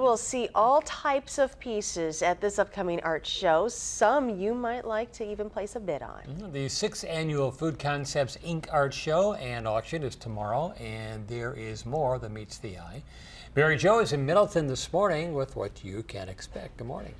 will see all types of pieces at this upcoming art show. Some you might like to even place a bid on. The 6th annual Food Concepts Inc. Art Show and Auction is tomorrow, and there is more that meets the eye. Mary Jo is in Middleton this morning with what you can expect. Good morning.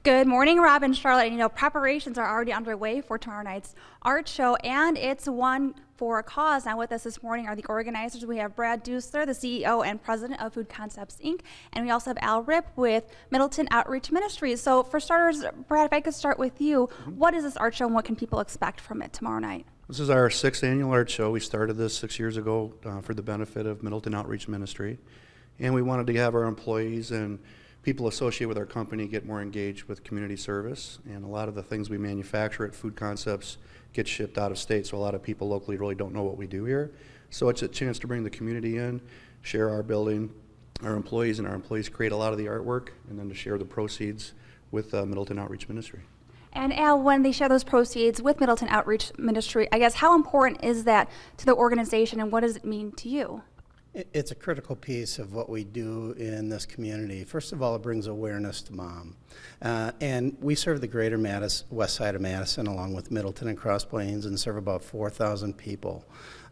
Good morning, Rob and Charlotte. You know, preparations are already underway for tomorrow night's art show, and it's one for a cause. Now with us this morning are the organizers. We have Brad Dusler, the CEO and president of Food Concepts Inc., and we also have Al Ripp with Middleton Outreach Ministries. So for starters, Brad, if I could start with you, what is this art show and what can people expect from it tomorrow night? This is our 6th annual art show. We started this 6 years ago for the benefit of Middleton Outreach Ministry, and we wanted to have our employees and people associated with our company get more engaged with community service, and a lot of the things we manufacture at Food Concepts get shipped out of state, so a lot of people locally really don't know what we do here. So it's a chance to bring the community in, share our building, our employees, and our employees create a lot of the artwork, and then to share the proceeds with Middleton Outreach Ministry. And Al, when they share those proceeds with Middleton Outreach Ministry, I guess how important is that to the organization and what does it mean to you? It's a critical piece of what we do in this community. First of all, it brings awareness to mom. And we serve the greater west side of Madison along with Middleton and Cross Plains and serve about 4,000 people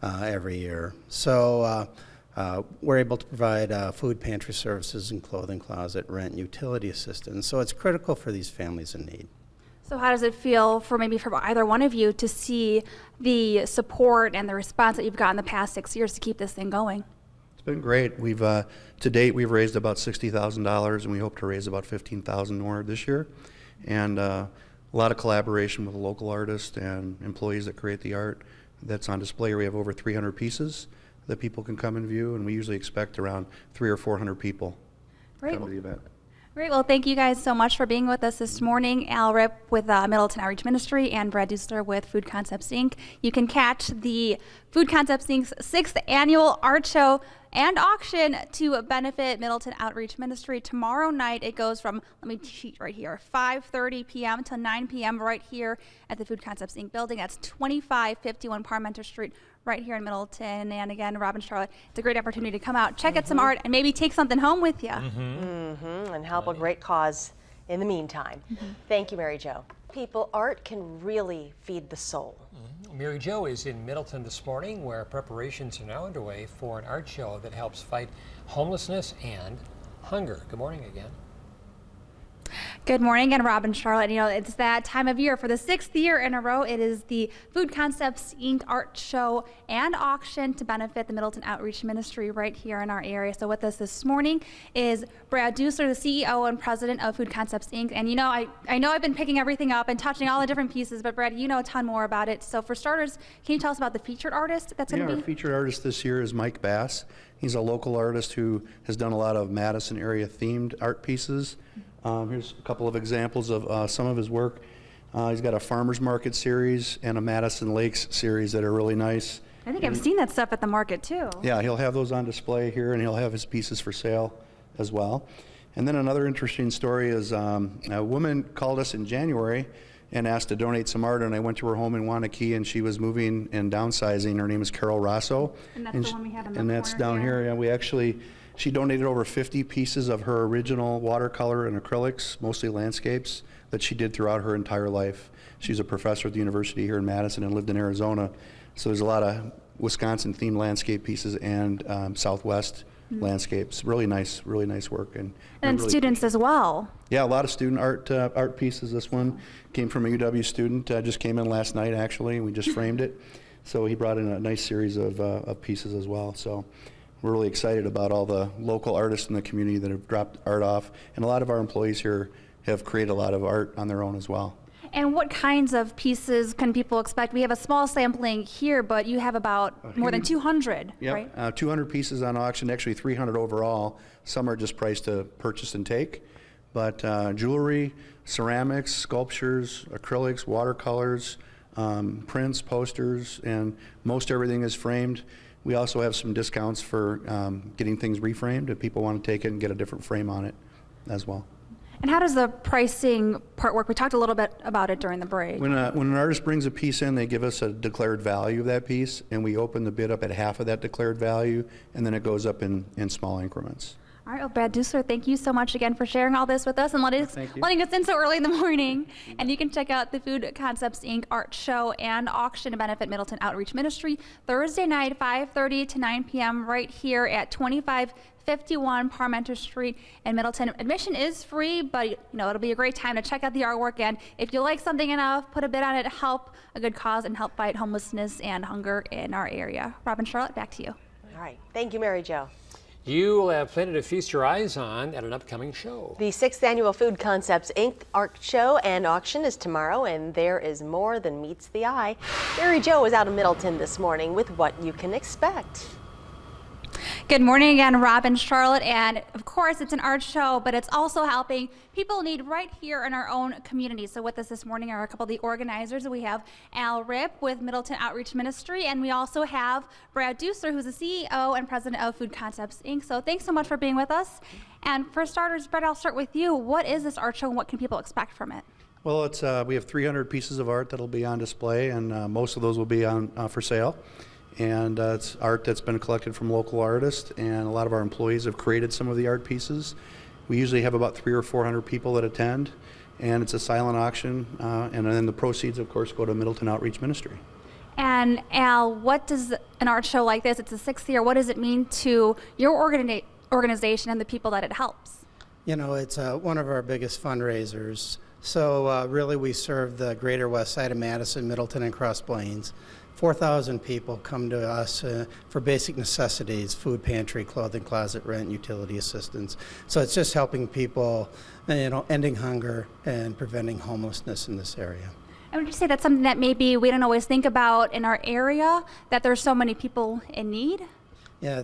every year. So we're able to provide food pantry services and clothing closet, rent, utility assistance. So it's critical for these families in need. So how does it feel for either one of you to see the support and the response that you've gotten the past 6 years to keep this thing going? It's been great. We've to date we've raised about $60,000, and we hope to raise about $15,000 more this year. And a lot of collaboration with local artists and employees that create the art that's on display. We have over 300 pieces that people can come and view, and we usually expect around 300 or 400 people to come to the event. Great. Well, thank you guys so much for being with us this morning. Al Ripp with Middleton Outreach Ministry and Brad Dusler with Food Concepts Inc. You can catch the Food Concepts Inc.'s 6th annual art show and auction to benefit Middleton Outreach Ministry. Tomorrow night it goes from, let me cheat right here, 5:30 p.m. to 9 p.m. right here at the Food Concepts Inc. building. That's 2551 Parmenter Street right here in Middleton. And again, Rob and Charlotte, it's a great opportunity to come out, check out some art, and maybe take something home with you. And help a great cause in the meantime. Thank you, Mary Jo. People, art can really feed the soul. Mary Jo is in Middleton this morning, where preparations are now underway for an art show that helps fight homelessness and hunger. Good morning again. Good morning, and Rob and Charlotte. You know, it's that time of year. For the 6th year in a row, it is the Food Concepts Inc. Art Show and Auction to benefit the Middleton Outreach Ministry right here in our area. So with us this morning is Brad Dusler, the CEO and president of Food Concepts Inc. And you know, I know I've been picking everything up and touching all the different pieces, but Brad, you know a ton more about it. So for starters, can you tell us about the featured artist that's going to be? Our featured artist this year is Mike Bass. He's a local artist who has done a lot of Madison area themed art pieces. Here's a couple of examples of some of his work. He's got a farmers market series and a Madison Lakes series that are really nice. I think I've seen that stuff at the market too. Yeah, he'll have those on display here, and he'll have his pieces for sale as well. And then another interesting story is a woman called us in January and asked to donate some art, and I went to her home in Wanakee, and she was moving and downsizing. Her name is Carol Rosso. And that's the one we have in the And that's down here. Yeah, we actually, she donated over 50 pieces of her original watercolor and acrylics, mostly landscapes, that she did throughout her entire life. She's a professor at the university here in Madison and lived in Arizona. So there's a lot of Wisconsin-themed landscape pieces and Southwest landscapes. Really nice work. And really students as well. Yeah, a lot of student art pieces. This one came from a UW student. Just came in last night, actually, and we just framed it. So he brought in a nice series of pieces as well. So we're really excited about all the local artists in the community that have dropped art off. And a lot of our employees here have created a lot of art on their own as well. And what kinds of pieces can people expect? We have a small sampling here, but you have about more than 200, right? 200 pieces on auction, actually 300 overall. Some are just priced to purchase and take. But jewelry, ceramics, sculptures, acrylics, watercolors, prints, posters, and most everything is framed. We also have some discounts for getting things reframed if people want to take it and get a different frame on it as well. And how does the pricing part work? We talked a little bit about it during the break. When an artist brings a piece in, they give us a declared value of that piece, and we open the bid up at half of that declared value, and then it goes up in small increments. All right, well, Brad Dusler, thank you so much again for sharing all this with us and letting us in so early in the morning. And you can check out the Food Concepts Inc. Art Show and Auction to benefit Middleton Outreach Ministry Thursday night, 5:30 to 9 p.m. right here at 2551 Parmenter Street in Middleton. Admission is free, but it'll be a great time to check out the artwork. And if you like something enough, put a bid on it to help a good cause and help fight homelessness and hunger in our area. Rob and Charlotte, back to you. All right. Thank you, Mary Jo. You will have plenty to feast your eyes on at an upcoming show. The 6th Annual Food Concepts Inc. Art Show and Auction is tomorrow, and there is more than meets the eye. Mary Jo was out in Middleton this morning with what you can expect. Good morning again, Rob and Charlotte, and of course it's an art show, but it's also helping people in need right here in our own community. So with us this morning are a couple of the organizers. We have Al Ripp with Middleton Outreach Ministry, and we also have Brad Dusler, who's the CEO and president of Food Concepts Inc. So thanks so much for being with us. And for starters, Brad, I'll start with you. What is this art show and what can people expect from it? Well, it's we have 300 pieces of art that'll be on display, and most of those will be on for sale. And it's art that's been collected from local artists, and a lot of our employees have created some of the art pieces. We usually have about 300 or 400 people that attend, and it's a silent auction, and then the proceeds, of course, go to Middleton Outreach Ministry. And Al, what does an art show like this, it's the 6th year, what does it mean to your organization and the people that it helps? It's one of our biggest fundraisers. So really we serve the greater west side of Madison, Middleton, and Cross Plains. 4,000 people come to us for basic necessities: food pantry, clothing closet, rent, utility assistance. So it's just helping people, ending hunger and preventing homelessness in this area. And would you say that's something that maybe we don't always think about in our area, that there's so many people in need? Yeah,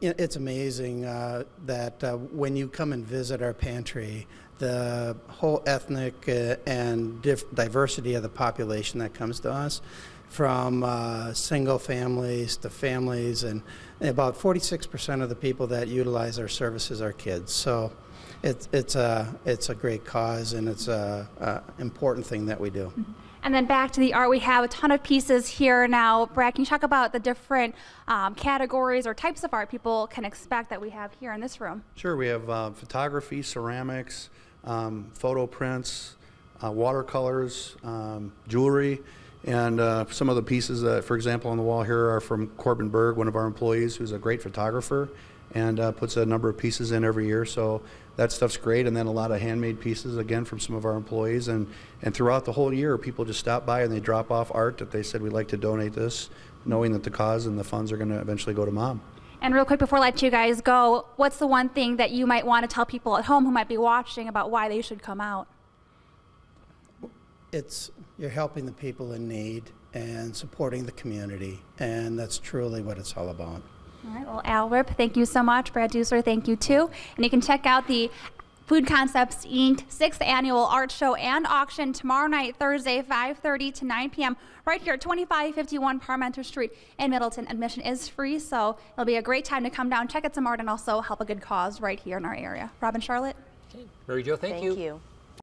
it's amazing that when you come and visit our pantry, the whole ethnic and diversity of the population that comes to us, from single families to families, and about 46% of the people that utilize our services are kids. So it's a great cause, and it's a important thing that we do. And then back to the art, we have a ton of pieces here now. Brad, can you talk about the different categories or types of art people can expect that we have here in this room? Sure, we have photography, ceramics, photo prints, watercolors, jewelry. And some of the pieces that, for example, on the wall here are from Corbin Berg, one of our employees, who's a great photographer, and puts a number of pieces in every year. So that stuff's great. And then a lot of handmade pieces, again, from some of our employees. And throughout the whole year, people just stop by and they drop off art that they said, we'd like to donate this, knowing that the cause and the funds are going to eventually go to Mom. And real quick, before I let you guys go, what's the one thing that you might want to tell people at home who might be watching about why they should come out? You're helping the people in need and supporting the community, and that's truly what it's all about. All right, well, Al Ripp, thank you so much. Brad Dusler, thank you too. And you can check out the Food Concepts Inc. 6th Annual Art Show and Auction tomorrow night, Thursday, 5:30 to 9 p.m. right here at 2551 Parmenter Street in Middleton. Admission is free, so it'll be a great time to come down, check out some art, and also help a good cause right here in our area. Rob and Charlotte? Okay. Mary Jo, thank you. Thank you.